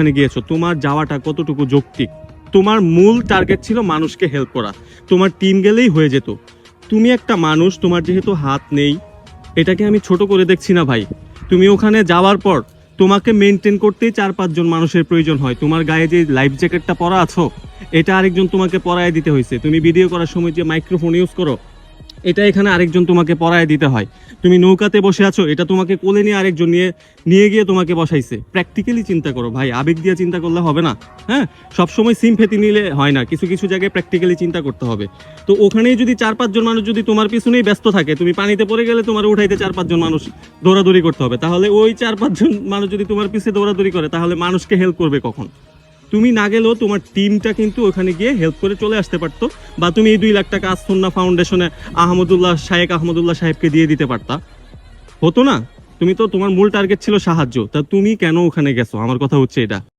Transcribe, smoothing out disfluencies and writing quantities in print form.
ওখানে গিয়েছো, তোমার যাওয়াটা কতটুকু যৌক্তিক? তোমার মূল টার্গেট ছিল মানুষকে হেল্প করা, তোমার টিম গেলেই হয়ে যেত। তুমি একটা মানুষ, তোমার যেহেতু হাত নেই, এটাকে আমি ছোট করে দেখছি না ভাই। তুমি ওখানে যাওয়ার পর তোমাকে মেনটেন করতেই 4-5 জন মানুষের প্রয়োজন হয়। তোমার গায়ে যে লাইফ জ্যাকেটটা পরা আছো, এটা আরেকজন তোমাকে পরায় দিতে হয়েছে। তুমি ভিডিও করার সময় যে মাইক্রোফোন ইউজ করো, এটা এখানে আরেকজন তোমাকে পরায় দিতে হয়। তুমি নৌকাতে বসে আছো, এটা তোমাকে কোলে নিয়ে আরেকজন নিয়ে নিয়ে গিয়ে তোমাকে বসাইছে। প্র্যাকটিক্যালি চিন্তা করো ভাই, আবেগ দিয়ে চিন্তা করলে হবে না। হ্যাঁ, সবসময় সিম্পেথি নিলে হয় না, কিছু কিছু জায়গায় প্র্যাকটিক্যালি চিন্তা করতে হবে। তো ওখানেই যদি 4-5 জন মানুষ যদি তোমার পিছনেই ব্যস্ত থাকে, তুমি পানিতে পড়ে গেলে তোমার উঠাইতে 4-5 জন মানুষ দৌড়াদৌড়ি করতে হবে। তাহলে ওই 4-5 জন মানুষ যদি তোমার পিছে দৌড়াদৌড়ি করে, তাহলে মানুষকে হেল্প করবে কখন? তুমি না গেলেও তোমার টিমটা কিন্তু ওখানে গিয়ে হেল্প করে চলে আসতে পারতো। বা তুমি এই 2 লাখ টাকা আসন্না ফাউন্ডেশনে শেখ আহমদুল্লাহ সাহেবকে দিয়ে দিতে পারতা, হতো না? তুমি তো, তোমার মূল টার্গেট ছিল সাহায্য, তা তুমি কেন ওখানে গেছো? আমার কথা হচ্ছে এটা।